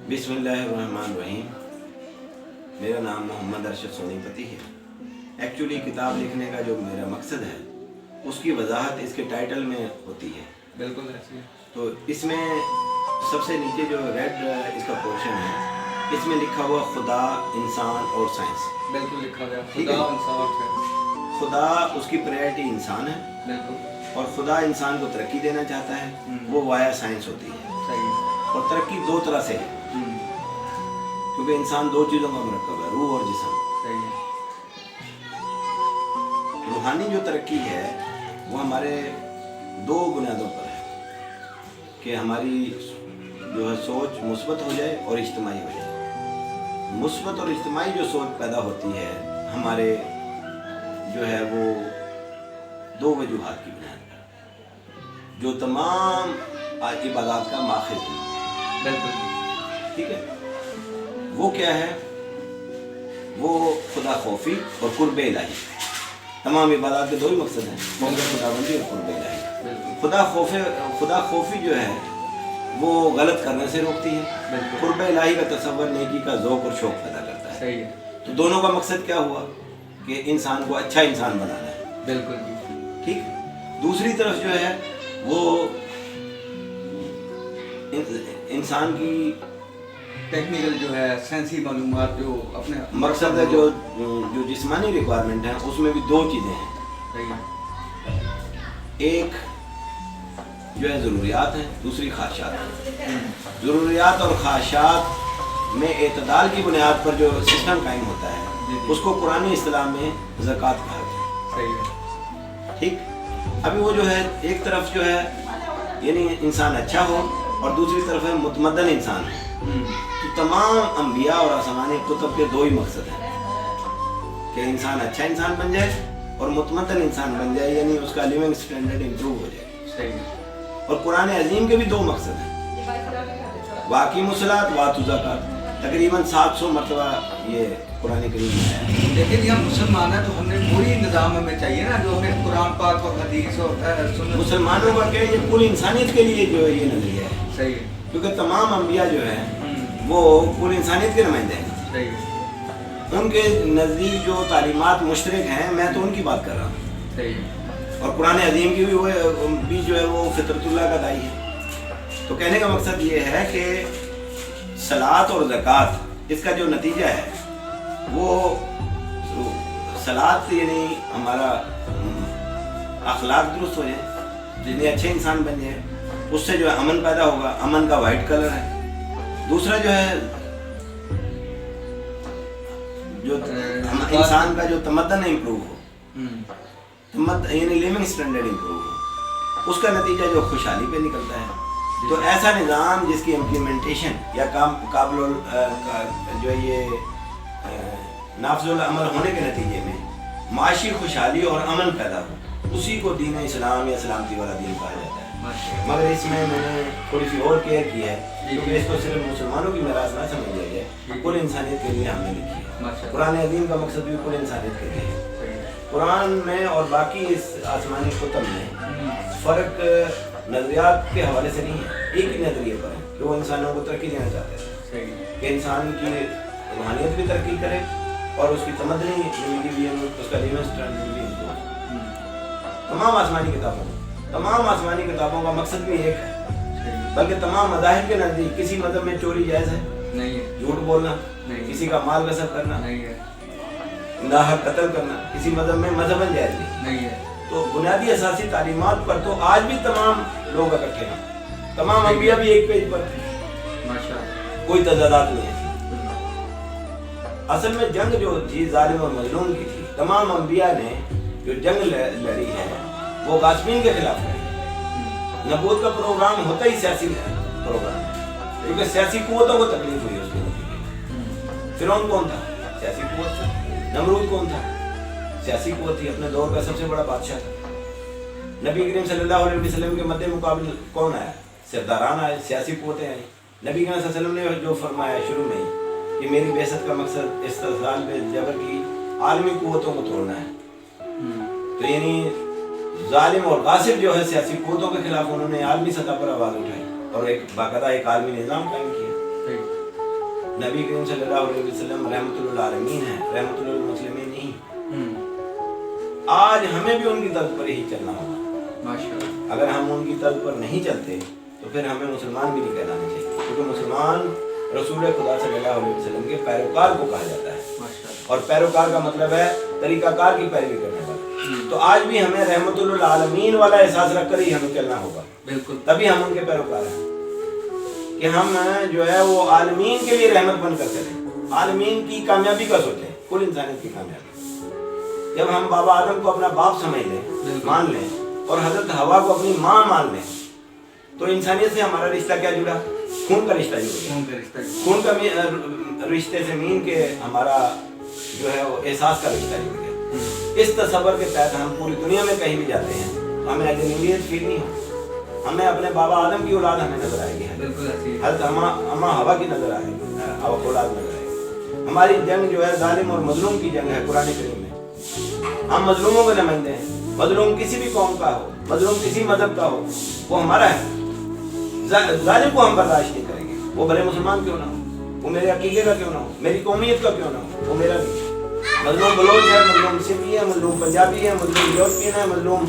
बिस्मिल्लाहिर्रहमानिर्रहीम। मेरा नाम मोहम्मद अरशद सोनीपति है। एक्चुअली किताब लिखने का जो मेरा मकसद है उसकी वजाहत इसके टाइटल में होती है। बिल्कुल ऐसी है। तो इसमें सबसे नीचे जो रेड इसका पोर्शन है, इसमें लिखा हुआ खुदा, इंसान और साइंस। बिल्कुल लिखा गया ठीक खुदा, है। इंसान और साइंस। खुदा उसकी प्रायोरिटी इंसान है बिल्कुल और खुदा इंसान को तरक्की देना चाहता है, वो वाया साइंस होती है। सही है। और तरक्की दो तरह से है, क्योंकि इंसान दो चीज़ों का मरकब है, रूह और जिस्म। सही है। रूहानी जो तरक्की है वो हमारे दो बुनियादों पर है कि हमारी जो है सोच मुस्बत हो जाए और इज्तिमाई हो जाए। मुस्बत और इज्तिमाई जो सोच पैदा होती है हमारे जो है वो दो वजूहात की बुनियाद पर, जो तमाम इबादत का माखिज है। बिल्कुल ठीक है। वो क्या है? वो खुदा खौफी और कुर्ब इलाही। तमाम इबादत के दो ही मकसद हैं, खुदाबंदी और कुर्ब इलाही। बिल्कुल खुदा खौफी जो है वो गलत करने से रोकती है। बिल्कुल कुर्ब इलाही का तसव्वुर नेकी का ज़ौक़ और शौक़ पैदा करता है। सही है। तो दोनों का मकसद क्या हुआ कि इंसान को अच्छा इंसान बनाना है। बिल्कुल जी। ठीक। दूसरी तरफ जो है वो इंसान की टेक्निकल जो है सेंसी मालूमात जो अपने मकसद है, जो जिस्मानी रिक्वायरमेंट है उसमें भी दो चीज़ें हैं। सही है। एक जो है ज़रूरियात हैं, दूसरी ख्वाहिशात हैं। ज़रूरियात और ख्वाहिशात में एतदाल की बुनियाद पर जो सिस्टम कायम होता है जी, जी। उसको कुरानी इस्तिलाह में ज़कात कहा गया है। सही है। ठीक। अभी वो जो है एक तरफ जो है यानी इंसान अच्छा हो और दूसरी तरफ है मुतमद्दन इंसान है। तो तमाम अंबिया और आसमानी कुतुब के दो ही मकसद हैं कि इंसान अच्छा इंसान बन जाए और मुतमद्दन इंसान बन जाए, यानी उसका लिविंग स्टैंडर्ड इम्प्रूव हो जाए। सही है। और कुरान अजीम के भी दो मकसद हैं, वाक़ी मुसलात वातु ज़कात। तकरीबन 700 मरतबा ये कुरान करीम में है। लेकिन ये मुसलमान है तो हमने पूरी निज़ाम हमें चाहिए ना, जो हमें कुरान पाक और हदीस और सुन्नत। मुसलमानों का क्या, ये कुल इंसानियत के लिए जो ये नजरिया है, सही है। क्योंकि तमाम अंबिया जो है वो कुल इंसानियत के नुमाइंदे हैं। सही है। उनके नज़दीक जो तालीमात मुश्तरक हैं, मैं तो उनकी बात कर रहा हूँ। सही है। और कुरान अजीम की भी जो है वो फितरतुल्लाह का दाई है। तो कहने का मकसद ये है कि सलात और ज़कात इसका जो नतीजा है वो सलात यानी हमारा अखलाक दुरुस्त हो जाए, जितने अच्छे इंसान बन जाए, उससे जो है अमन पैदा होगा। अमन का वाइट कलर है। दूसरा जो है जो इंसान का जो तमद्दन इम्प्रूव हो, यानी लिविंग स्टैंडर्ड इम्प्रूव हो, उसका नतीजा जो खुशहाली पे निकलता है। तो ऐसा निज़ाम जिसकी इम्प्लीमेंटेशन या काबिल जो है ये नाफिजुल अमल होने के नतीजे में माशी खुशहाली और अमन पैदा हो, उसी को दीन इस्लाम या सलामती वाला दीन कहा जाता है। मगर इसमें मैंने थोड़ी सी और केयर की है, क्योंकि इसको सिर्फ मुसलमानों की नाराज ना समझ लिया जाए, कुल इंसानियत के लिए हमने लिखी है। कुरान अज़ीम का मकसद भी कुल इंसानियत के लिए है। कुरान में और बाकी इस आसमानी कुतुब में फ़र्क नज़रियात के हवाले से नहीं है, एक ही नज़रिए पर है कि वो इंसानों को तरक्की देना चाहते हैं कि इंसान की रूहानियत भी तरक्की करे और उसकी तमद्दनी ज़िंदगी भी, उसका लिविंग स्टैंडर्ड भी इम्प्रूव। तमाम आसमानी किताबों का मकसद भी एक है, बल्कि तमाम मज़ाहिब के नज़दीक किसी मज़हब में चोरी जायज़ है नहीं है, झूठ बोलना नहीं, किसी का माल गसब करना नहीं है, नाहक कत्ल करना किसी मज़हब में मज़हबन जायज़ नहीं है। तो बुनियादी असासी तालीमात पर तो आज भी तमाम लोग इकट्ठे हैं। तमाम अंबिया भी एक पेज पर थे, माशाअल्लाह। कोई तजादात नहीं है। असल में जंग जो थी जालिम और मजलूम की थी, तमाम अंबिया ने जो जंग लड़ी है वो गासिबीन के खिलाफ लड़ी। नबूवत का प्रोग्राम होता ही सियासी प्रोग्राम है, क्योंकि सियासी कुव्वतों को तकलीफ हुई उसके नतीजे। फिरौन कौन था? सियासी कुव्वत था। नमरूद कौन था? सियासी कुव्वत थी, अपने दौर का सबसे बड़ा बादशाह था। नबी करीम सल्लल्लाहु अलैहि वसल्लम के मद्दे मुकाबले कौन आया? सरदारान आए, सियासी कुव्वतें आई। नबी करीम सल्लल्लाहु अलैहि वसल्लम ने जो फरमाया शुरू में ही कि मेरी बेइज्जत का मकसद इस्तिसाल पे जबर की आलमी कुव्वतों को तोड़ना है, तो यानी जालिम और गासिब जो है सियासी कुव्वतों के खिलाफ उन्होंने आलमी सतह पर आवाज़ उठाई और एक बाकायदा एक आलमी निज़ाम कायम किया। नबी करीम सल्लल्लाहु अलैहि वसल्लम रहमतुल आलमीन है, रहमतुल मुस्लिमीन नहीं। आज हमें भी उनकी तर्ज पर ही चलना होगा माशाअल्लाह। अगर हम उनकी तर्ज पर नहीं चलते तो फिर हमें मुसलमान भी नहीं कहलाना चाहिए, क्योंकि मुसलमान रसूल खुदा सल्लल्लाहु अलैहि वसल्लम के पैरोकार को कहा जाता है, और पैरोकार का मतलब है तरीकाकार की पैरवी करने वाला। तो आज भी हमें रहमतुल आलमीन वाला एहसास रखकर ही हमें चलना होगा, बिल्कुल, तभी हम उनके पैरोकार हैं कि हम जो है वो आलमीन के लिए रहमत बनकर चलें, आलमीन की कामयाबी का सोचें, कुल इंसानियत की कामयाबी। जब हम बाबा आदम को अपना बाप समझ लें, मान लें, और हजरत हवा को अपनी माँ मान लें, तो इंसानियत से हमारा रिश्ता क्या जुड़ा? खून का रिश्ता जुड़ा। खून का रिश्ते से मीन के हमारा जो है वो एहसास का रिश्ता जुड़ गया। इस तसव्वुर के तहत हम पूरी दुनिया में कहीं भी जाते हैं तो हमें अजनबियत फील नहीं हो, हमें अपने बाबा आदम की औलाद हमें नजर आएगी, हजरत अम्मा हवा की नजर आएगी, औलाद नजर आएगी। हमारी जंग जो है जालिम और मजलूम की जंग है कुरान करीम में। हम मजलूमों के नुमाइंदे हैं, मजलूम किसी भी कौम का हो, मजलूम किसी मजहब का हो, वो हमारा है। जालिम को हम बर्दाश्त नहीं करेंगे, वो भले मुसलमान क्यों ना हो, वो मेरे अकीदे का क्यों ना हो, मेरी कौमियत का क्यों ना हो, वो मेरा भी। मजलूम बलोच है, मजलूम सिंधी है, मजलूम पंजाबी है, मजलूम यूरोपियन है, मजलूम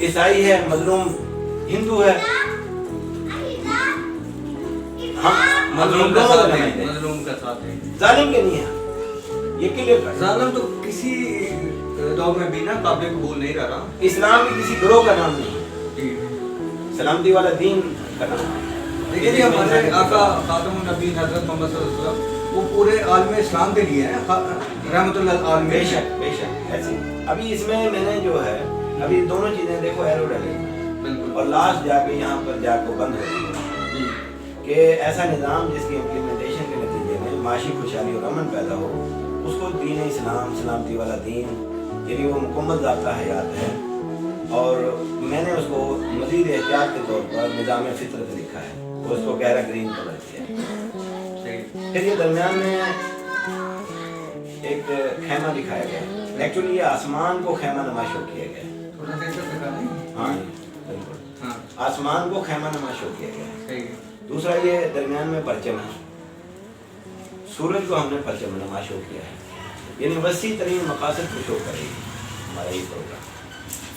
ईसाई है, मजलूम हिंदू है, हम मजलूम का साथ है, जालिम के नहीं है। ये क्लियर कर, जालिम तो किसी दौर में भी ना काबिल कबूल नहीं रहा। इस्लाम भी किसी ग्रोह का नाम नहीं, सलामती वाला दीन का नाम है। देखिए हमारे आका खातमुन नबीन हजरत मोहम्मद सल्लल्लाहु अलैहि वसल्लम वो पूरे आलम इस्लाम के लिए है रहमतुल आलमीन। बेशक ऐसे। अभी इसमें मैंने जो है अभी दोनों चीजें देखो एरो डाले और लास्ट जाके यहाँ पर जाकर बंद हो गई कि ऐसा निज़ाम जिसकी इम्प्लीमेंटेशन के नतीजे में माशी खुशहाली और अमन पैदा हो, उसको दीन इस्लाम, सलामती वाला दीन, यानी वो मुकम्मल ज़ाब्ता हयात है। और मैंने उसको मज़ीद एहतियात के तौर पर निज़ाम फितरत लिखा है, तो उसको गहरा ग्रीन कलर किया। फिर ये दरमियान में एक खैमा दिखाया गया, एक्चुअली ये आसमान को खैमा नमा शो किया गया। हाँ बिल्कुल, आसमान को खैमा नमा शो किया गया। दूसरा ये दरमियान में परचम है, सूरज को हमने परचम नमा शो किया है, यानी वसी तरीन मकासद को शो करेगी हमारा ये प्रोग्राम।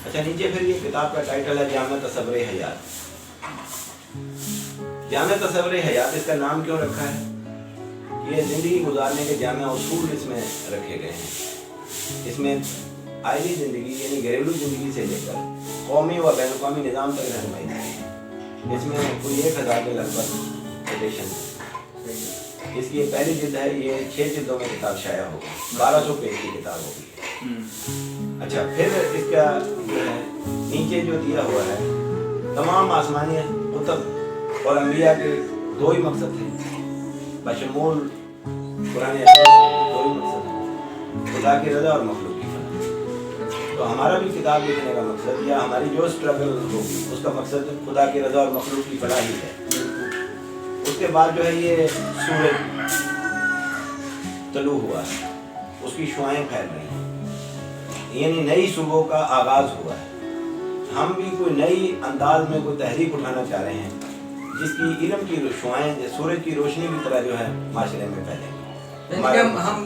अच्छा, नीचे फिर ये किताब का टाइटल है जामे तसव्वुर हयात। जामे तसव्वुर हयात इसका नाम क्यों रखा है? ये ज़िंदगी गुजारने के जामे उसूल इसमें रखे गए हैं। इसमें आइली ज़िंदगी यानी घरेलू ज़िंदगी से लेकर कौमी व बैन अवी निज़ाम तक रहनुमाई है। इसमें कोई 1000 के लगभग एडिशन है। इसकी पहली जिल्द है, ये 6 जिल्दों में किताब शाया होगी, 1200 पेज की किताब होगी। अच्छा, फिर इसका जो है नीचे जो दिया हुआ है, तमाम आसमानी कुतुब और अंबिया के 2 ही मकसद थे, बशमूल कुरान में 2 ही मकसद हैं, खुदा की रज़ा और मखलूक की फलाह। तो हमारा भी किताब लिखने का मकसद या हमारी जो स्ट्रगल होगी उसका मकसद खुदा की रज़ा और मखलूक की फलाह ही है। उसके बाद जो है ये सूरज तलू हुआ है, उसकी शुआएं फैल रही हैं, यानी नई सुबह का आगाज हुआ है। हम भी कोई नई अंदाज में कोई तहरीक उठाना चाह रहे हैं जिसकी इल्म की शुआएं सूरज की रोशनी की तरह जो है माशरे में फैलेंगी। हम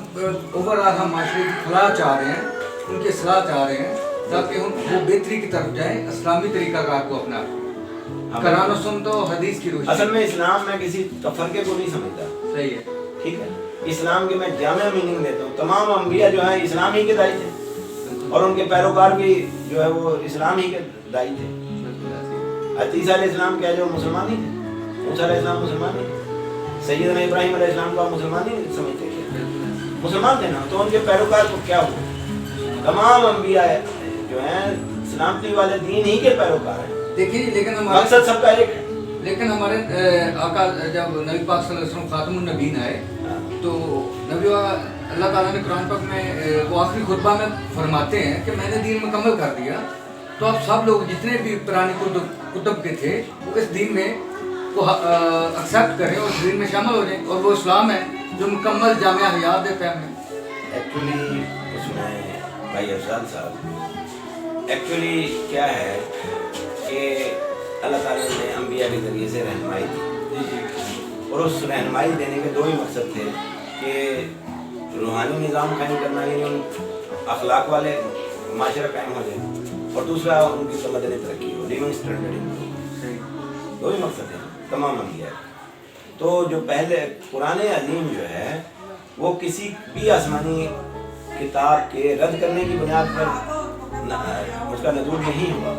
ओवरऑल हम माशरे की फलाह चाह रहे हैं, उनकी इस्लाह चाह रहे हैं ताकि वो बेहतरी की तरफ जाएं, इस्लामी तरीक़ाकार को अपना कुरान और सुन्नत और हदीस की रोशनी। असल में इस्लाम में किसी तफरके को नहीं समझता, सही है, ठीक है। इस्लाम के मैं जामे मीनिंग देता हूँ। तमाम अंबिया जो है इस्लाम ही के दाई थे और उनके पैरोकार भी जो है वो इस्लाम ही के दाई थे। अतीसा अलैहिस्सलाम क्या जो मुसलमान ही थे, मूसा अलैहिस्सलाम मुसलमान ही थे, सैयदना इब्राहीम अलैहिस्सलाम को मुसलमान ही समझते थे, मुसलमान थे ना। तो उनके पैरोकार को क्या हुआ? तमाम अंबिया जो हैं सलामती वाले दीन ही के पैरोकार हैं। देखिए, लेकिन हमारे मकसद सबका एक है। लेकिन हमारे आका जब नबी पाक सल्लल्लाहु अलैहि वसल्लम खातमुन नबीन आए तो नबी अल्लाह ताला ने कुरान पाक में वो आखिरी खुतबा में फरमाते हैं कि मैंने दीन मुकम्मल कर दिया, तो अब सब लोग जितने भी पुराने कुतुब के थे वो इस दीन में को एक्सेप्ट करें और दीन में शामिल हो जाएं, और वो इस्लाम है जो मुकम्मल जामिया हयात है फहम है। एक्चुअली उसमें भाई अफजाल साहब, एक्चुअली क्या है कि अल्लाह ताला ने अंबिया के ज़रिए से रहनुमाई दी और उस रहनुमाई देने के दो ही मकसद थे कि रूहानी निज़ाम कायम करना, यानी उन अखलाक वाले माशरा कायम हो जाए, और दूसरा उनकी तमदनी तरक्की हो, लिविंग स्टैंडर्ड इम्प्रूव। दो ही मकसद हैं तमाम अम्बिया। तो जो पहले कुरान अज़ीम जो है वो किसी भी आसमानी किताब के रद्द करने की बुनियाद पर उसका नज़ूल नहीं हुआ,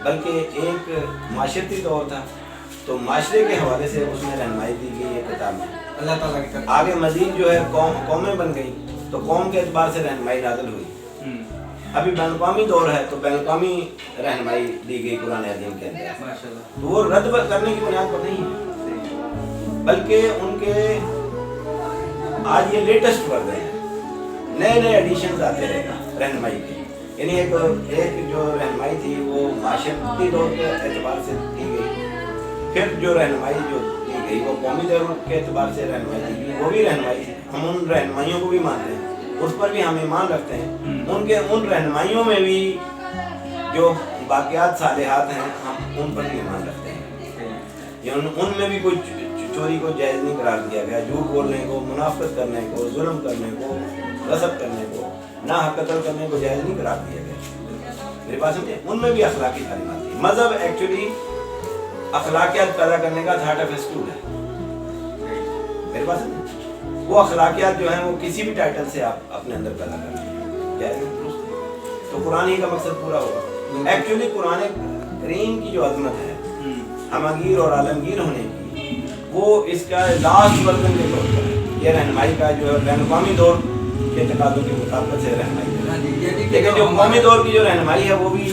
बल्कि एक माशरती तौर था। तो माशरे के हवाले से उसमें रहनुमाई दी गई है किताब में अल्लाह ताला की तरफ। आगे मजीद जो है कौमें बन गई, तो कौम के एतबार से रहनुमाई नाज़िल हुई। अभी बैनुक़वामी दौर है तो बैनुक़वामी रहनुमाई दी गई कुरान अज़ीम के अंदर। माशाल्लाह। तो वो रद्द करने की बुनियाद पर नहीं है, बल्कि उनके आज ये लेटेस्ट वर्जन है, नए नए एडिशन आते रहेगा रहनुमाई के। यानी एक जो रहनुमाई थी वो माशरती दौर के एतबार से दी गई, फिर जो रहनुमाई जो दी गई वो कौमी दौर के एतबार से रहनुमाई दी गई, वो भी रहनुमाई थी। हम उन रहनुमाइयों को भी मानते हैं, उस पर भी हम ईमान रखते हैं। उन रहनुमाइयों में भी जो बाक़ियात सालिहात हैं हम उन पर भी ईमान रखते हैं। उनमें भी कोई चोरी को जायज़ नहीं करार दिया गया, झूठ बोलने को, मुनाफिकत करने को, जुल्म करने को, गसब करने को, ना हक कत्ल करने को जायज़ नहीं करार दिया गया। मेरे पास समझे, उनमें भी अखलाकी तालीमात थी। मज़हब एक्चुअली अखलाकियात पैदा करने का थाट ऑफ स्कूल है। मेरे पास वो अखलाकियात जो हैं वो किसी भी टाइटल से आप अपने अंदर पैदा कर जायज़ नहीं, तो कुरान ही का मकसद पूरा होगा। एक्चुअली कुरान करीम की जो अजमत है हमगीर और आलमगीर होने की, वो इसका लास्ट वर्जन के तौर पर है। ये रहनुमाई का जो है बैनुक़वामी दौर के तकाज़ों के मुताबिक से रहनुमाई है, लेकिन जो कौमी दौर की जो रहनुमाई है वो भी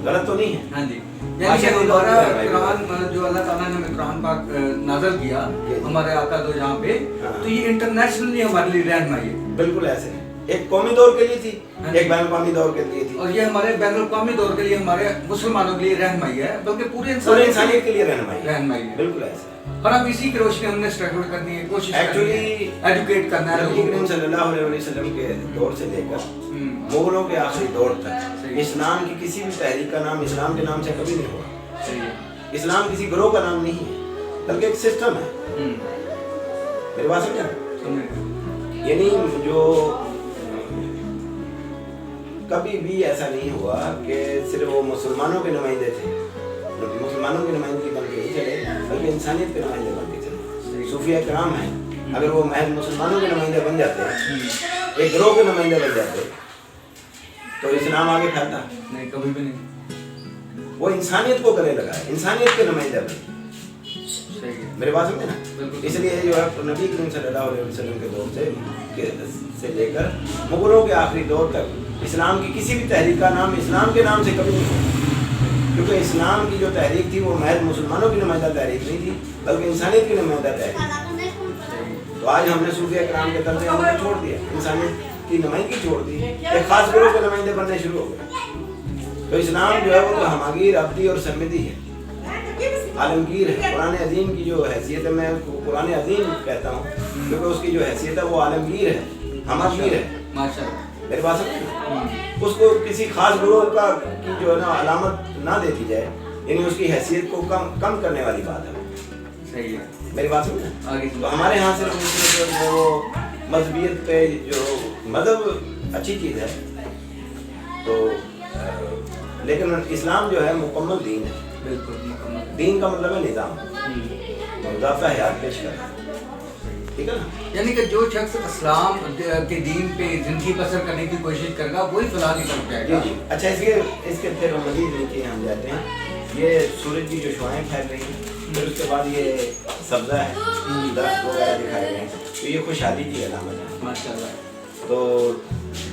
गलत तो नहीं है। हाँ जी, यानी दोबारा कुरान जो अल्लाह ताला ने हमें कुरान पाक नाज़िल किया हमारे आका दो जहाँ पे, तो ये इंटरनेशनली हमारे लिए रहनुमाई है। बिल्कुल ऐसे है, एक कौमी दौर के लिए थी, एक बैनुक़वामी दौर के लिए थी, और ये हमारे बैनुक़वामी दौर के लिए हमारे मुसलमानों के लिए रहनुमाई है, बल्कि पूरे इंसानियत के लिए रहनुमाई है। बिल्कुल ऐसे। और अब इसी की रोशनी हमने स्ट्रगल करनी है, कोशिश एक्चुअली एजुकेट करना है नबी करीम सल्लल्लाहु अलैहि वसल्लम के दौर से लेकर मुगलों के आखिरी दौर तक इस्लाम की किसी भी तहरीक का नाम इस्लाम के नाम से कभी नहीं हुआ। इस्लाम किसी ग्रोह का नाम नहीं है, बल्कि एक सिस्टम है। मेरी बात समझा? यानी जो कभी भी ऐसा नहीं हुआ कि सिर्फ वो मुसलमानों के नुमाइंदे थे, मुसलमानों की नुमाइंदगी बन के चले, बल्कि इंसानियत के नुमाइंदे बन के चले। सूफिया कराम हैं, अगर वो महज मुसलमानों के नुमाइंदे बन जाते, एक ग्रोह के नुमाइंदे बन जाते, तो इस्लाम आगे फैलता नहीं, कभी भी नहीं। वो इंसानियत को गले लगाए, इंसानियत के नुमाइंदे बने। मेरे पास समझे ना, इसलिए जो है नबी करीम सल्लल्लाहु अलैहि वसल्लम के दौर से लेकर मुगलों के आखिरी दौर तक इस्लाम की किसी भी तहरीक का नाम इस्लाम के नाम से कभी नहीं हुआ, क्योंकि इस्लाम की जो तहरीक थी वो महज मुसलमानों की नुमाइंदा तहरीक नहीं थी, बल्कि इंसानियत की नुमाइंदा तहरीक। तो आज हमने सूफिया कराम के तर्ज़ अमल छोड़ दिया, इंसानियत की नुमाइंदगी छोड़ दी, एक खास ग्रोह के नुमाइंदे बनने शुरू हो गए। तो इस्लाम जो है वो तो हमगीर, अब्दी और सरमदी है, आलमगीर है। कुरान अज़ीम की जो हैसियत है, मैं कुरान अज़ीम कहता हूँ क्योंकि उसकी जो हैसियत है वो आलमगीर है, हमगीर है। माशाअल्लाह। मेरे पास है, उसको किसी खास ग्रोह का की जो है ना अलामत ना देती जाए, यानी उसकी हैसियत को कम करने वाली बात है। सही है, मेरी बात समझे? आगे तो हमारे यहाँ सिर्फ वो मजहबियत पे जो मज़हब अच्छी चीज़ है, तो लेकिन इस्लाम जो है मुकम्मल दीन है। बिल्कुल मुकम्मल। दीन का मतलब है निज़ाम, ज़ाब्ता हयात पेश करना, ठीक है ना? यानी कि जो शख्स इस्लाम के दीन पे जिंदगी बसर करने की कोशिश करेगा वही फलाह की तरफ जाएगा। जी। अच्छा, इसके फिर मज़ीद नीचे हम जाते हैं। ये सूरज की जो शुआएं फैल रही हैं, फिर उसके बाद ये सब्ज़ा है, दरख्त वगैरह दिखाए गए हैं, तो ये खुशहाली की अलामत है माशाअल्लाह। तो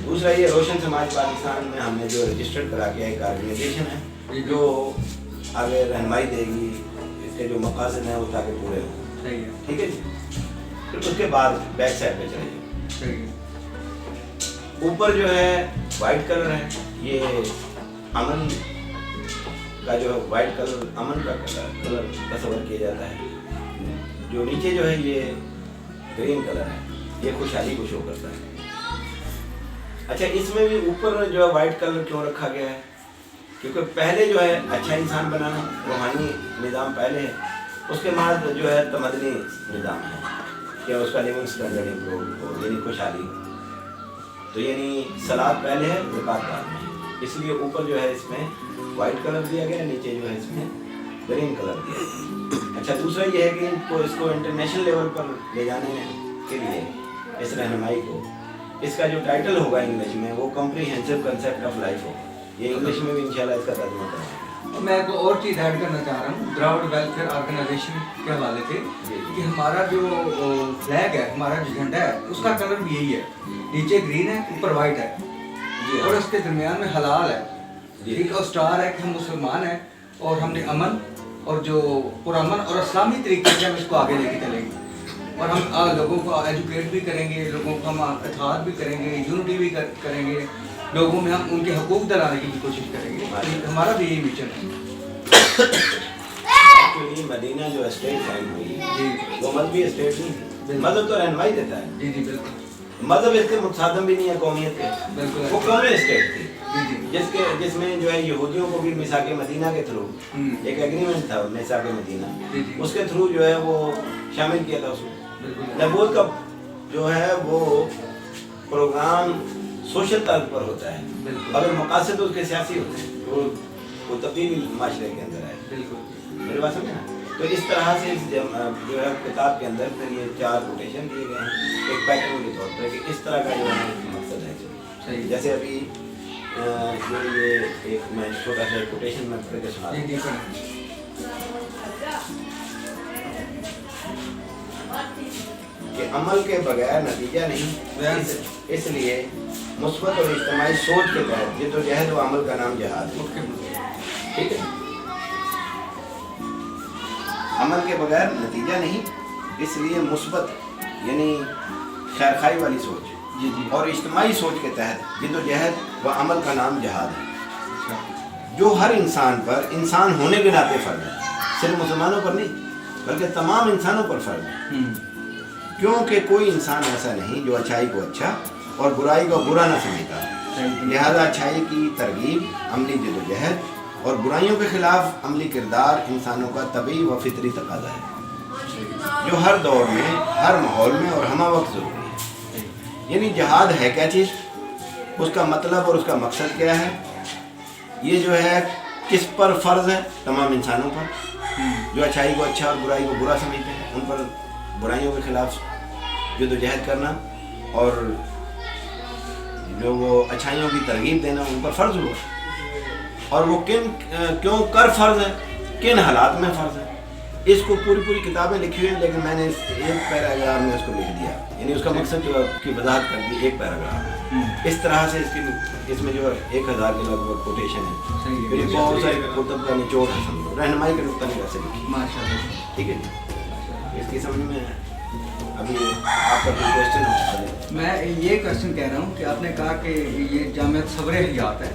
दूसरा ये रोशन समाज पाकिस्तान में हमने जो रजिस्टर्ड करा के एक ऑर्गेनाइजेशन है जो आगे रहनुमाई देगी, इसके जो मकासद हैं वो ताकि पूरे हों। सही है, ठीक है जी। फिर उसके बाद बैक साइड पे चले जाओ। सही है। ऊपर जो है वाइट कलर है, ये अमन का जो है वाइट कलर, अमन का कलर तस्वर किया जाता है। जो नीचे जो है ये ग्रीन कलर है, ये खुशहाली को शो करता है। अच्छा, इसमें भी ऊपर जो है वाइट कलर क्यों रखा गया है? क्योंकि पहले जो है अच्छा इंसान बनाना, रूहानी निज़ाम पहले है, اس کے بعد جو ہے تمدنی نظام ہے کہ اس کا لیونگ اسٹینڈرڈ امپروو ہو، یعنی خوشحالی. تو یعنی سلاد پہلے ہے، زکوٰۃ بعد میں ہے. اس لیے اوپر جو ہے اس میں وائٹ کلر دیا گیا، نیچے جو ہے اس میں گرین کلر دیا گیا. اچھا دوسرا یہ ہے کہ اس کو انٹرنیشنل لیول پر لے جانے کے لیے اس رہنمائی کو، اس کا جو ٹائٹل ہوگا انگلش میں وہ کمپریہنسو کنسیپٹ آف لائف ہوگا. یہ انگلش میں بھی انشاءاللہ اس کا ترجمہ کریں گے. میں ایک اور چیز ایڈ کرنا چاہ رہا ہوں دراوڑ ویلفیئر آرگنائزیشن کے حوالے سے کہ ہمارا جو فلیگ ہے، ہمارا جو جھنڈا ہے، اس کا کلر بھی یہی ہے. نیچے گرین ہے، اوپر وائٹ ہے، اور اس کے درمیان میں حلال ہے، ٹھیک ہے، اور اسٹار ہے کہ ہم مسلمان ہیں اور ہم نے امن اور جو پرامن اور اسلامی طریقے سے ہم اس کو آگے لے کے چلیں گے. اور ہم لوگوں کو ایجوکیٹ بھی کریں گے، لوگوں کو ہم اتحاد بھی کریں گے، یونٹی بھی کریں گے، لوگوں میں ہم ان کے حقوق دلانے کی بھی کوشش کریں گے. ہمارا بھی یہی مشن ہے. ایکچولی مدینہ جو اسٹیٹ قائم ہوئی وہ مذہبی اسٹیٹ نہیں تھی. مذہب تو رہنمائی دیتا ہے. جی جی بالکل. مذہب اس کے متصادم بھی نہیں ہے قومیت کے. بالکل. وہ قومی اسٹیٹ تھی جس میں جو ہے یہودیوں کو بھی میثاق مدینہ کے تھرو ایک ایگریمنٹ تھا میثاق مدینہ، اس کے تھرو جو ہے وہ شامل کیا تھا. اس میں نبوت کا جو ہے وہ پروگرام سوشل طرز پر ہوتا ہے، اگر مقاصد اس کے سیاسی ہوتے ہیں وہ تبدیلی معاشرے کے اندر ہے. بالکل میری بات سمجھے نا. تو اس طرح سے جو ہے کتاب کے اندر پھر یہ 4 کوٹیشن دیے گئے ہیں ایک پیٹرن کے طور پر کہ اس طرح کا جو ہے مقصد ہے. جیسے ابھی جو یہ ایک میں چھوٹا سا کوٹیشن میں پڑھ کے سنا دوں کہ عمل کے بغیر نتیجہ نہیں، اس لیے مثبت اور اجتماعی سوچ کے تحت جدوجہد و عمل کا نام جہاد ہے. ٹھیک ہے، عمل کے بغیر نتیجہ نہیں، اس لیے مثبت یعنی خیرخواہی والی سوچ اور اجتماعی سوچ کے تحت جدوجہد و عمل کا نام جہاد ہے، جو ہر انسان پر انسان ہونے کے ناطے فرض ہے. صرف مسلمانوں پر نہیں بلکہ تمام انسانوں پر فرض ہے، کیونکہ کوئی انسان ایسا نہیں جو اچھائی کو اچھا اور برائی کو برا نہ سمجھتا. لہذا اچھائی کی ترغیب، عملی جدوجہد اور برائیوں کے خلاف عملی کردار انسانوں کا طبعی و فطری تقاضا ہے، جو ہر دور میں، ہر ماحول میں اور ہمہ وقت ضروری ہے. یعنی جہاد ہے کیا چیز، اس کا مطلب اور اس کا مقصد کیا ہے، یہ جو ہے کس پر فرض ہے، تمام انسانوں پر جو اچھائی کو اچھا اور برائی کو برا سمجھتے ہیں، ان پر برائیوں کے خلاف جدوجہد کرنا اور جو وہ اچھائیوں کی ترغیب دینا ان پر فرض ہوا. اور وہ کیوں کر فرض ہے، کن حالات میں فرض ہے، اس کو پوری کتابیں لکھی ہوئی ہیں، لیکن میں نے ایک پیراگراف میں اس کو لکھ دیا. یعنی اس کا مقصد جو کی وضاحت کر دی ایک پیراگراف. اس طرح سے اس میں جو 1000 کے لگ بھگ کوٹیشن ہے، بہت سارے کتب کا نچوڑ ہے، سمجھو رہنمائی کے نقطہ نظر سے لکھی. ٹھیک ہے جی، اس کی سمجھ میں ابھی آپ کا کوئی کوشچن ہو؟ میں یہ کوشچن کہہ رہا ہوں کہ آپ نے کہا کہ یہ جامعۃ صبر حیات ہے،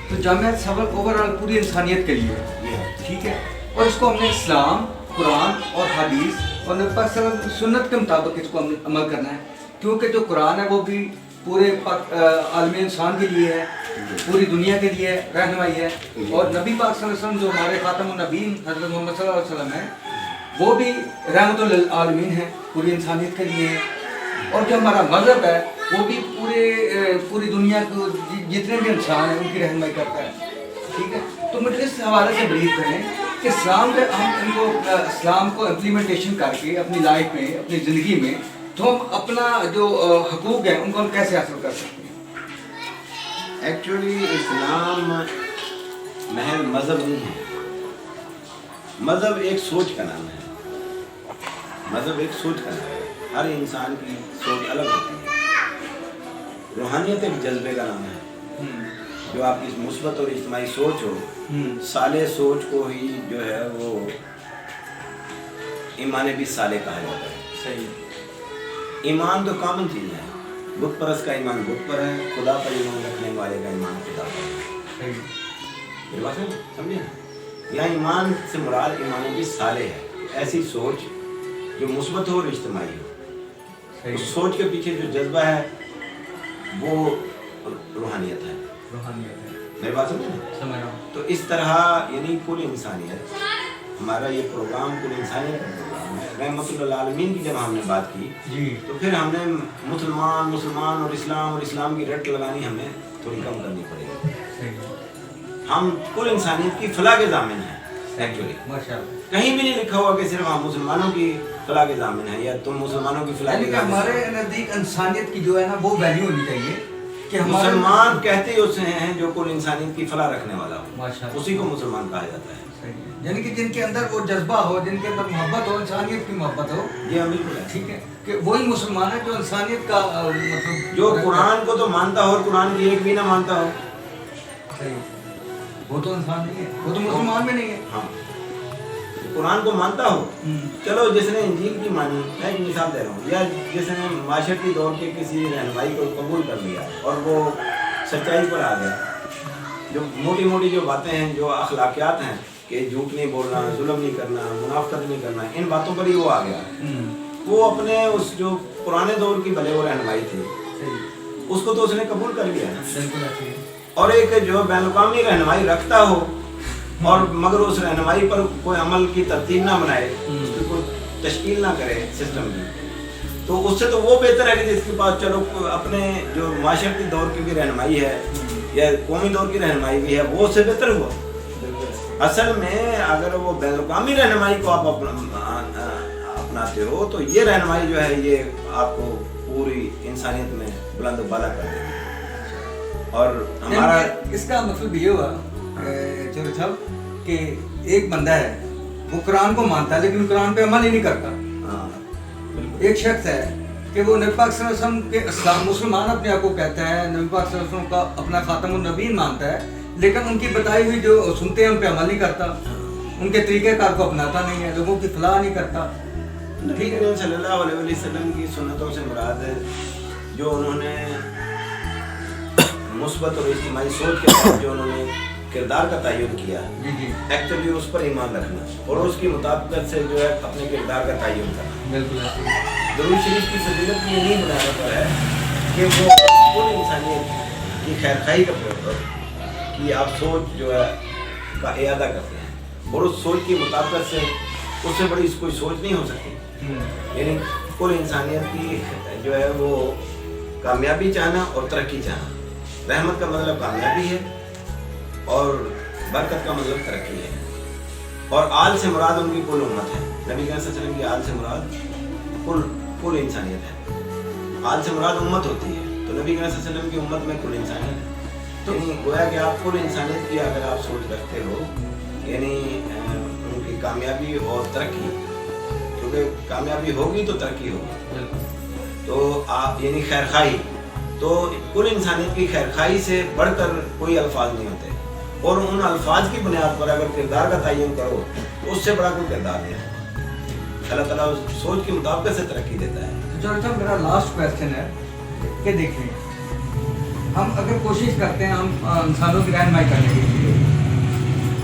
تو جامعۃ صبر اوور آل پوری انسانیت کے لیے ہے، ٹھیک ہے، اور اس کو ہم نے اسلام، قرآن اور حدیث اور نبی پاک صلی اللہ علیہ وسلم سنت کے مطابق اس کو ہم نے عمل کرنا ہے. کیونکہ جو قرآن ہے وہ بھی پورے عالم انسان کے لیے ہے، پوری دنیا کے لیے رہنمائی ہے، اور نبی پاک صلی اللہ علیہ وسلم جو ہمارے خاتم النبیین حضرت محمد صلی اللہ علیہ وسلم ہیں وہ بھی رحمت للعالمین ہے، پوری انسانیت کے لیے ہے. اور جو ہمارا مذہب ہے وہ بھی پوری دنیا کو جتنے بھی انسان ہیں ان کی رہنمائی کرتا ہے. ٹھیک ہے، تو مجھے اس حوالے سے بریف کریں کہ اسلام میں ہم اسلام کو امپلیمنٹیشن کر کے اپنی لائف میں، اپنی زندگی میں، تو ہم اپنا جو حقوق ہیں ان کو ہم کیسے حاصل کر سکتے ہیں. ایکچولی اسلام محض مذہب نہیں ہے، مذہب ایک سوچ کا نام ہے. مذہب ایک سوچ کا نام ہے، ہر انسان کی سوچ الگ ہوتی ہے. روحانیت ایک جذبے کا نام ہے، جو آپ کی مثبت اور اجتماعی سوچ ہو، صالح سوچ کو ہی جو ہے وہ ایمان بھی صالح کہا جاتا ہے. صحیح. ایمان تو کامن چیز ہے، بت پرست کا ایمان بت پر ہے، خدا پر ایمان رکھنے والے کا ایمان خدا پر ہے. یہ بات ہے سمجھے؟ یہاں ایمان سے مراد ایمان بھی صالح ہے، ایسی سوچ جو مثبت ہو اور اجتماعی ہو. اس سوچ کے پیچھے جو جذبہ ہے وہ روحانیت ہے. میری بات سمجھ رہا ہوں. تو اس طرح یعنی پوری انسانیت हमारा ये प्रोग्राम कुल इंसानियत का प्रोग्राम है, रहमतुल्लिल आलमीन की जब हमने बात की जी तो फिर हमने मुसलमान और इस्लाम की रट लगानी हमें थोड़ी कम करनी पड़ेगी। सही हम कुल इंसानियत की फलाह के ज़ामिन हैं एक्चुअली। माशाल्लाह। कहीं भी नहीं लिखा हुआ कि सिर्फ हम मुसलमानों की फलाह के ज़ामिन है या तुम मुसलमानों की फलाह यानी के कि ज़ामिन हमारे है। नज़दीक इंसानियत की जो है ना वो वैल्यू होनी चाहिए कि हमारे मुसलमान कहते ही उसे हैं जो कुल इंसानियत की फलाह रखने वाला हो, माशाल्लाह। उसी को मुसलमान कहा जाता है। सही है। यानी कि जिनके अंदर वो जज्बा हो, जिनके अंदर मोहब्बत हो, इंसानियत की मोहब्बत हो, ये हम बिल्कुल है। ठीक है, कि वही मुसलमान है जो इंसानियत का मतलब जो कुरान को तो मानता हो और कुरान की एक भी ना मानता हो, सही, वो तो इंसान नहीं है, वो तो मुसलमान भी नहीं है। हाँ कुरान को मानता हो, चलो जिसने इंजील की मानी, मैं एक मिसाल दे रहा हूँ, या जिसने माशरती दौर के किसी रहनुमाई को कबूल कर लिया और वो सच्चाई पर आ गया, जो मोटी मोटी जो बातें हैं, जो अखलाकियात हैं कि झूठ नहीं बोलना, जुल्म नहीं करना, मुनाफकत नहीं करना, इन बातों पर ही वो आ गया। वो अपने उस जो पुराने दौर की भले वो रहनुमाई थी, उसको तो उसने कबूल कर लिया ना। और एक जो बैनुकामी रहनुमाई रखता हो और मगर उस रहनुमाई पर कोई अमल की तरतीब ना बनाए, उसकी कोई तश्कील ना करे सिस्टम की, तो उससे तो वो बेहतर है कि जिसके पास चलो अपने जो माशरती दौर की भी रहनुमाई है या कौमी दौर की रहनुमाई भी है, वो उससे बेहतर हुआ। असल में अगर वो बैनुकामी रहनुमाई को आप अपनाते हो तो ये रहनुमाई जो है ये आपको पूरी इंसानियत में बुलंद बाला कर देगी। और हमारा इसका मतलब ये हुआ चलो साहब कि एक बंदा है वो कुरान को मानता है लेकिन कुरान पे अमल ही नहीं करता। एक शख्स है कि वो नबी पाक सल्लल्लाहु अलैहि वसल्लम के इस्लाम मुसलमान अपने आप को कहता है, नबी पाक सल्लल्लाहु अलैहि वसल्लम का अपना खातमुन नबीन मानता है, लेकिन उनकी बताई हुई जो सुनते हैं उन पे अमल नहीं करता, उनके तरीक़ेकार को अपनाता नहीं है, लोगों की फलाह नहीं करता। ठीक है, सल्लल्लाहु अलैहि वसल्लम की सुन्नतों से मुराद है जो उन्होंने मुस्बत और इज्तिमाई सोच के साथ जो उन्होंने किरदार का तयन किया, एक्चुअली उस पर ईमान रखना और उसकी मुताबिकत से जो है अपने किरदार का तयन करना। बिल्कुल दुरूद शरीफ की फजीलत की यही बुनियाद पर है कि वो पूरी इंसानियत की खैरखाई का प्रयोग कि आप सोच जो है का इयादा करते हैं और उस सोच की मुताबिकत से उससे बड़ी कोई सोच नहीं हो सकती। यानी पूरी इंसानियत की जो है वो कामयाबी चाहना और तरक्की चाहना। रहमत का मतलब कामयाबी है और बरकत का मतलब तरक्की है। और आल से मुराद उनकी कुल उम्मत है। नबी सल्लल्लाहु अलैहि वसल्लम की आल से मुराद कुल इंसानियत है। आल से मुराद उम्मत होती है, तो नबी सल्लल्लाहु अलैहि वसल्लम की उम्मत में कुल इंसानियत है। तो गोया कि आप कुल इंसानियत की अगर आप सोच रखते हो, यानी उनकी कामयाबी और तरक्की, क्योंकि कामयाबी होगी तो तरक्की होगी, तो आप यानी खैरखाई, तो कुल इंसानियत की खैरखाई से बढ़कर कोई अल्फाज नहीं होते और उन अल्फाज की बुनियाद पर अगर किरदार का तयन करो तो उससे बड़ा कोई किरदार नहीं है। अल्लाह ताला उस सोच के मुताबिक से तरक्की देता है। जो अच्छा मेरा लास्ट क्वेश्चन है कि देखिए, हम अगर कोशिश करते हैं हम इंसानों की रहनुमाई करने के लिए,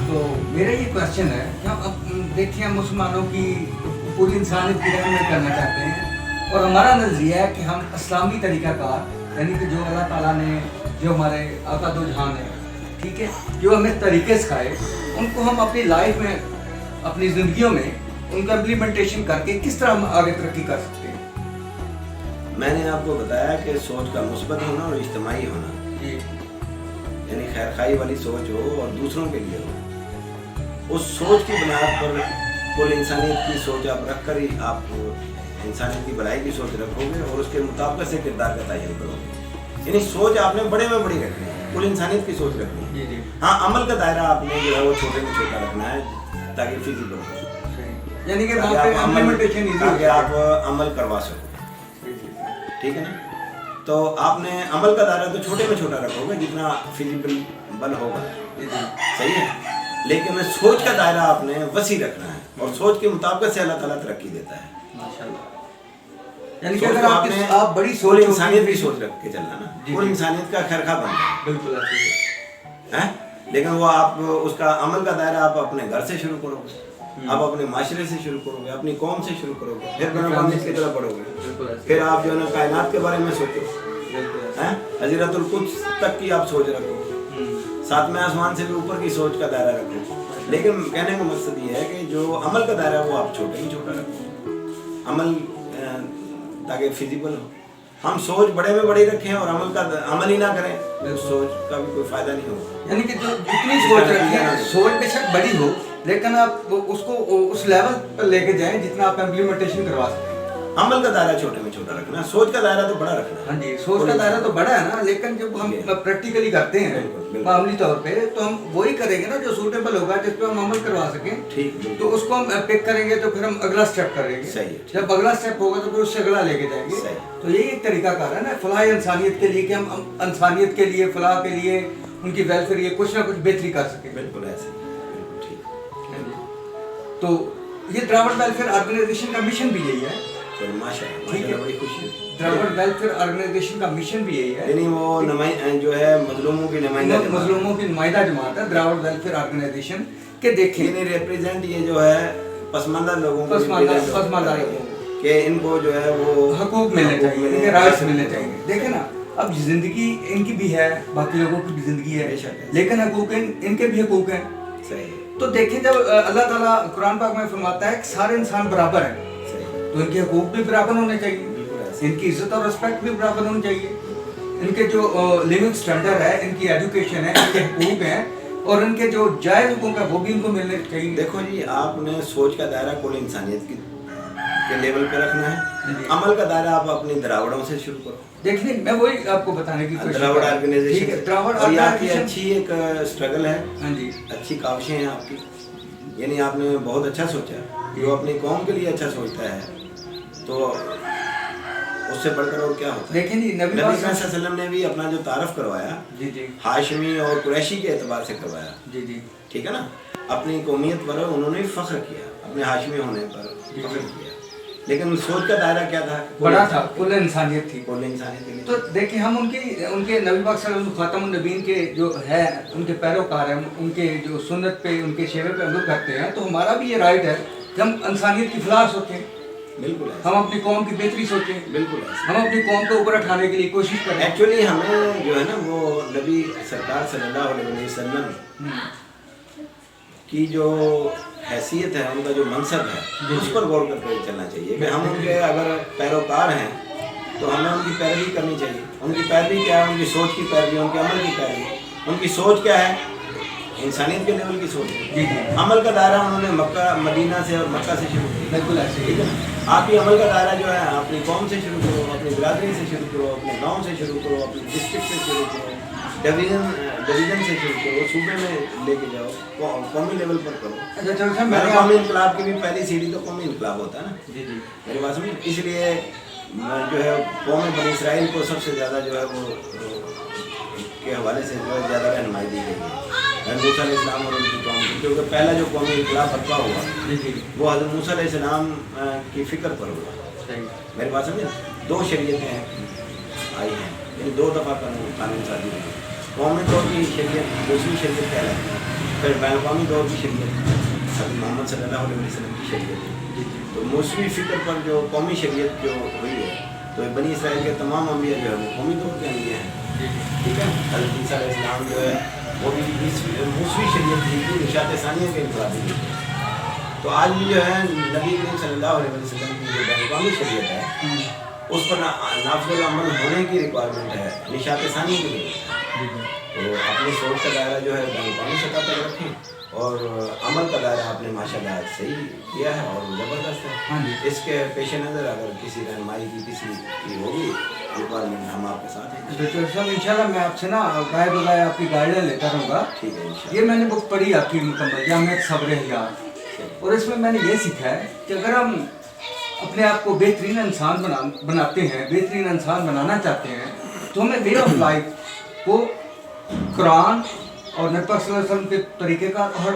तो मेरा ये क्वेश्चन है कि हम देखिए हम मुसलमानों की पूरी इंसानियत की रहनुमाई करना चाहते हैं और हमारा नज़रिया है कि हम इस्लामी तरीक़ाकार, यानी कि जो अल्लाह ताला ने जो हमारे आका दो जहान है, ठीक है, जो हमें तरीके सिखाए उनको हम अपनी लाइफ में, अपनी ज़िंदगियों में उनका इम्प्लीमेंटेशन करके किस तरह हम आगे तरक्की कर सकते हैं। मैंने आपको बताया कि सोच का मुस्बत होना और इज्तिमाई होना, यानी खैरखाई वाली सोच हो और दूसरों के लिए हो। उस सोच की बुनियाद पर कुल इंसानियत की सोच आप रख कर ही आप इंसानियत की भलाई की सोच रखोगे और उसके मुताबिक से किरदार का तयन करोगे। यानी सोच आपने बड़े में बड़ी रखनी है, कुल इंसानियत की सोच रखनी है। हाँ, अमल का दायरा आपने जो है वो छोटे में छोटा रखना है ताकि फिजिबल हो, यानी कि वहाँ पे इम्प्लीमेंटेशन इजी हो, ताकि आप अमल करवा सको। ठीक है ना? तो आपने अमल का दायरा तो छोटे में छोटा रखोगे जितना फिजिबल होगा, सही है, लेकिन सोच का दायरा आपने वसी रखना है और सोच के मुताबिक से अल्लाह ताला तरक्की देता है। यानी कि अगर आप बड़ी सोच, इंसानियत की सोच रख के चलना ना, पूरी इंसानियत का खैरखा बनता है। बिल्कुल है, लेकिन वो आप उसका अमल का दायरा आप अपने घर से शुरू करोगे, आप अपने माशरे से शुरू करोगे, अपनी कौम से शुरू करोगे, फिर की तरफ बढ़ोगे, फिर आप जो है ना कायनात के बारे में सोचो, हैं, हज़रतुल कुद्स तक की आप सोच रखो, सातवें आसमान से भी ऊपर की सोच का दायरा रखो, لیکن کہنے کا مقصد یہ ہے کہ جو عمل کا دائرہ وہ آپ چھوٹا ہی چھوٹا رکھو، عمل تاکہ فزیبل ہو. ہم سوچ بڑے میں بڑی رکھیں اور عمل ہی نہ کریں تو سوچ کا بھی کوئی فائدہ نہیں ہوگا. یعنی کہ جو جتنی سوچ رکھیں، سوچ بے شک بڑی ہو لیکن آپ اس کو اس لیول پر لے کے جائیں جتنا آپ امپلیمنٹیشن کروا سکیں. عمل کا دائرہ چھوٹے میں چھوٹا رکھنا، سوچ کا دائرہ تو بڑا رکھنا. ہاں جی، سوچ کا دائرہ تو بڑا ہے نا، لیکن جب ہم پریکٹیکلی کرتے ہیں معمولی طور پہ تو ہم وہی کریں گے نا جو سوٹیبل ہوگا، جس پہ ہم عمل کروا سکیں. ٹھیک، تو اس کو ہم پک کریں گے تو پھر ہم اگلا اسٹیپ کریں گے. صحیح. جب اگلا اسٹیپ ہوگا تو پھر اس سے اگلا لے کے جائیں گے. تو یہی ایک طریقہ کار ہے نا فلاح انسانیت کے لیے، کہ ہم انسانیت کے لیے، فلاح کے لیے، ان کی ویلفیئر کے لیے کچھ نہ کچھ بہتری کر سکیں. بالکل ایسے. بالکل ٹھیک. تو یہ دراوڑ ویلفیئر آرگنائزیشن کا مشن بھی یہی ہے. ٹھیک ہے، بڑی خوشی ہے. دراوڑ ویلفیئر آرگنائزیشن کا مشن بھی یہی ہے، یعنی وہ جو ہے مظلوموں کی نمائندہ جماعت ہے دراوڑ ویلفیئر آرگنائزیشن. کہ دیکھیں یعنی ریپریزنٹ یہ جو ہے پسماندہ لوگوں کو، پسماندہ لوگوں کہ ان کو جو ہے وہ حقوق ملنے چاہیے، ان کے رائٹس ملنے چاہیے. دیکھیں نا، اب زندگی ان کی بھی ہے، باقی لوگوں کی بھی زندگی ہے، لیکن حقوق ان کے بھی حقوق ہیں. صحیح. تو دیکھیں جب اللہ تعالیٰ قرآن پاک میں فرماتا ہے کہ سارے انسان برابر ہیں، تو ان کے حقوق بھی برابر ہونے چاہیے، ان کی عزت اور رسپیکٹ بھی برابر ہونی چاہیے. ان کے جو لیونگ سٹینڈرڈ ہے، ان کی ایجوکیشن ہے، ان کے حقوق ہیں، اور ان کے جو جائز حقوق ہیں وہ بھی ان کو ملنے چاہیے. دیکھو جی، آپ نے سوچ کا دائرہ کل انسانیت کے لیول پہ رکھنا ہے. عمل کا دائرہ آپ اپنی دراوڑوں سے شروع کرو. دیکھیں میں وہی آپ کو بتانے کی کوشش دراوڑ آرگنائزیشن، دراوڑ اور یہ آپ کی اچھی ایک اسٹرگل ہے. ہاں جی، اچھی کاوشیں ہیں آپ کی. یعنی آپ نے بہت اچھا سوچا. جو اپنی قوم کے لیے اچھا سوچتا ہے تو اس سے بڑھ کر اور کیا ہوتا ہے. دیکھیں جی، نبی صلی اللہ علیہ وسلم نے بھی اپنا جو تعارف کروایا، جی جی، ہاشمی اور قریشی کے اعتبار سے کروایا. جی جی، ٹھیک ہے نا. اپنی قومیت پر انہوں نے فخر کیا، اپنے ہاشمی ہونے پر فخر کیا، لیکن سوچ کا دائرہ کیا تھا؟ بڑا تھا، کل انسانیت تھی. کل انسانیت کے لیے. تو دیکھیں ہم ان کے نبی پاک صلی اللہ علیہ وسلم خاتم النبیین کے جو ہے، ان کے پیروکار ہیں، ان کے جو سنت پہ، ان کے شیوے پہ عمل کرتے ہیں، تو ہمارا بھی یہ رائٹ ہے کہ ہم انسانیت کی فلاح سوچیں. بالکل. ہم اپنی قوم کی بہتری سوچیں. بالکل. ہم اپنی قوم کو اوپر اٹھانے کے لیے کوشش کریں. ایکچولی ہمیں جو ہے نا وہ نبی سرکار صلی اللہ علیہ وسلم کی جو حیثیت ہے، ان کا جو منصب ہے، اس پر غور کر کے چلنا چاہیے کہ ہم ان کے اگر پیروکار ہیں تو ہمیں ان کی پیروی کرنی چاہیے. ان کی پیروی کیا ہے؟ ان کی سوچ کی پیروی، ان کے عمل کی پیروی. ان کی سوچ کیا ہے؟ انسانیت کے لیول کی سوچ ہے. عمل کا دائرہ انہوں نے مکہ، مدینہ سے اور مکہ سے شروع کیا. بالکل ایسے. ٹھیک ہے نا. آپ کی عمل کا دائرہ جو ہے اپنی قوم سے شروع کرو، اپنی برادری سے شروع کرو، اپنے گاؤں سے شروع کرو، اپنی ڈسٹرکٹ سے شروع کرو، ڈویژن سے شروع کرو، صوبے میں لے کے جاؤ، قومی لیول پر کرو. قومی انقلاب کی بھی پہلی سیڑھی تو قومی انقلاب ہوتا ہے نا. جی جی، میری بات سمجھ. اس لیے جو ہے قوم بنی اسرائیل کو سب سے زیادہ جو ہے وہ کے حوالے سے جو ہے زیادہ رہنمائی دی گئی ہے، موسیٰ علیہ السلام اور ان کی قوم کی. کیونکہ پہلا جو قومی انقلاب برپا ہوا وہ حضرت موسیٰ علیہ السلام کی فکر پر ہوا. میری بات سمجھے. 2 شریعتیں آئی ہیں، یعنی 2 دفعہ قانون سازی ہوئی. قومی دور کی شریعت دوسری شریعت کہلاتی ہے، پھر بین الاقوامی دور کی شریعت حضرت محمد صلی اللہ علیہ وسلم کی شریعت. تو موسوی فکر پر جو قومی شریعت جو ہوئی ہے، تو بنی اسرائیل کے تمام انبیاء جو ہے وہ قومی دور کے انبیاء ہیں. ٹھیک ہے. حضرت عیسیٰ علیہ السلام جو ہے وہ بھی موسوی شریعت کی نشاط ثانیہ کے انقلابی تھی. تو آج بھی جو ہے نبی کریم صلی اللہ علیہ وسلم کی جو بین الاقوامی شریعت ہے، اس پر نافذ العمل ہونے کی ریکوائرمنٹ ہے نشاط ثانیہ کے لیے. تو اپنی سوچ کا دائرہ جو ہے بین الاقوامی سطح تک رکھیں، اور عمل کا دائرہ آپ نے ماشاء اللہ صحیح کیا ہے اور زبردست ہے. اس کے پیش نظر اگر کسی رہنمائی کی کسی کی ہوگی ریکوائرمنٹ، ہم آپ کے ساتھ ہیں. ڈاکٹر صاحب انشاءاللہ میں آپ سے نا بائے بغیر آپ کی گائیڈ لائن لیتا رہوں گا. ٹھیک ہے انشاءاللہ. یہ میں نے بک پڑھی آپ کی مکمل، جامعہ صبر حیات، اور اس میں نے یہ سیکھا ہے کہ اگر ہم اپنے آپ کو بہترین انسان بناتے ہیں، بہترین انسان بنانا چاہتے ہیں، تو ہمیں وے آف لائف کو قرآن اور نبی پاک صلی اللہ علیہ وسلم کے طریقے کا اور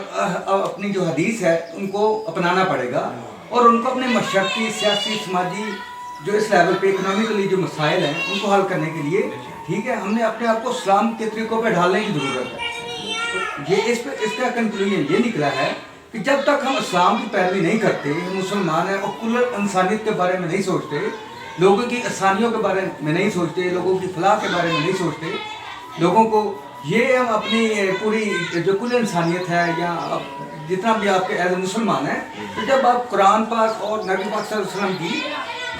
اپنی جو حدیث ہے ان کو اپنانا پڑے گا، اور ان کو اپنے معاشرتی، سیاسی، سماجی جو اس لیول پہ اکنامکلی جو مسائل ہیں ان کو حل کرنے کے لیے، ٹھیک ہے، ہم نے اپنے آپ کو اسلام کے طریقوں پہ ڈھالنے کی ضرورت ہے. یہ اس کا کنکلوژن یہ نکلا ہے کہ جب تک ہم اسلام کی پیروی نہیں کرتے، مسلمان ہیں، اور کل انسانیت کے بارے میں نہیں سوچتے، لوگوں کی آسانیوں کے بارے میں نہیں سوچتے، لوگوں کی فلاح کے بارے میں نہیں سوچتے، لوگوں کو یہ ہم اپنی پوری جو کل انسانیت ہے یا جتنا بھی آپ کے ایز اے مسلمان ہیں، تو جب آپ قرآن پاک اور نبی پاک صلی اللہ علیہ وسلم کی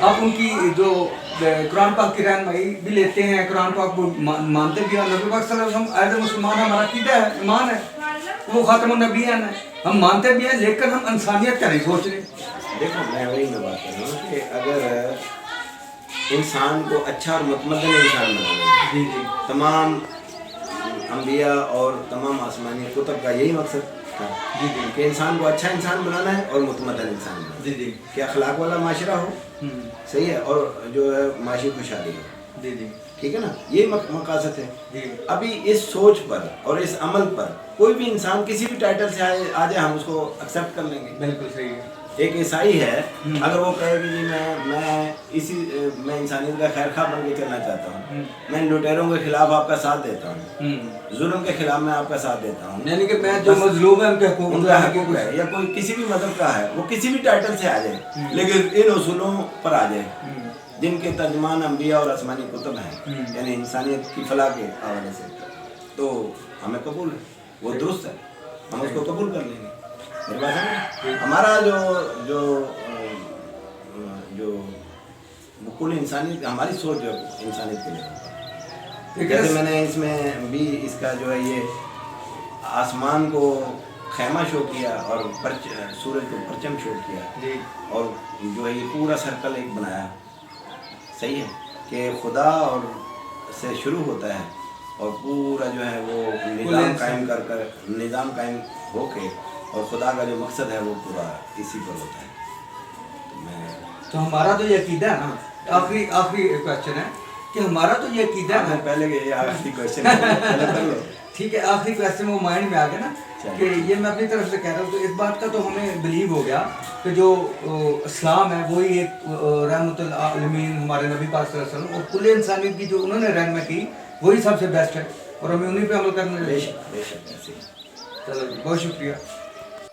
آپ ان کی جو قرآن پاک کی رہنمائی بھی لیتے ہیں، قرآن پاک کو مانتے بھی ہیں، نبی پاک صلی اللہ علیہ وسلم ایز اے مسلمان ہمارا عقیدہ ہے، ایمان ہے، وہ خاتم النبیین ہے، ہم مانتے بھی ہیں، لیکن ہم انسانیت کا نہیں سوچ رہے. دیکھو میں وہی میں بات کر رہا ہوں کہ اگر انسان کو اچھا اور متمدن انسان بنانا ہے، تمام انبیاء اور تمام آسمانی کتب کا یہی مقصد تھا کہ انسان کو اچھا انسان بنانا ہے اور متمدن انسان بنانا ہے، کہ اخلاق والا معاشرہ ہو، صحیح ہے، اور جو ہے معاشی خوشحالی ہو، ٹھیک ہے نا، یہ مقاصد ہے. ابھی اس سوچ پر اور اس عمل پر کوئی بھی انسان کسی بھی ٹائٹل سے آ جائے ہم اس کو ایکسیپٹ کر لیں گے. بالکل صحیح ہے. ایک عیسائی ہے، اگر وہ کہے کہ جی میں انسانیت کا خیر خواہ بن کے چلنا چاہتا ہوں، میں لٹیروں کے خلاف آپ کا ساتھ دیتا ہوں، ظلم کے خلاف میں آپ کا ساتھ دیتا ہوں، یعنی کہ میں جو مظلوم ہے ان کا حقوق ہے، یا کوئی کسی بھی مذہب کا ہے، وہ کسی بھی ٹائٹل سے آ جائے لیکن ان اصولوں پر آ جائے جن کے ترجمان انبیاء اور آسمانی کتب ہیں، یعنی انسانیت کی فلاح کے حوالے سے، تو ہمیں قبول ہے، وہ درست ہے، ہم اس کو قبول کر لیں گے. میری بات ہے، ہمارا جو کل انسانیت، ہماری سوچ جو انسانیت کے لیے، جیسے میں نے اس میں بھی اس کا جو ہے یہ آسمان کو خیمہ شو کیا اور سورج کو پرچم شو کیا، اور جو ہے یہ پورا سرکل ایک بنایا، صحیح ہے، کہ خدا اور سے شروع ہوتا ہے اور پورا جو ہے وہ نظام قائم ہو کے، اور خدا کا جو مقصد ہے وہ پورا اسی پر ہوتا ہے. تو ہمارا تو یہ عقیدہ ہے نا، آخری کویسچن ہے کہ ہمارا تو یہ عقیدہ ہے نا، پہلے آخری کویسچن ٹھیک ہے، آخری کویسچن وہ مائنڈ میں آ گیا نا، کہ یہ میں اپنی طرف سے کہہ رہا ہوں. تو اس بات کا تو ہمیں بلیو ہو گیا کہ جو اسلام ہے وہی ایک رحمت العالمین ہمارے نبی پاک صلی اللہ علیہ وسلم اور کل انسانیت کی جو انہوں نے رہنمائی کی وہی سب سے بیسٹ ہے، اور ہمیں انہیں پہ عمل کرنا چاہیے. بے شک. چلو جی، بہت شکریہ.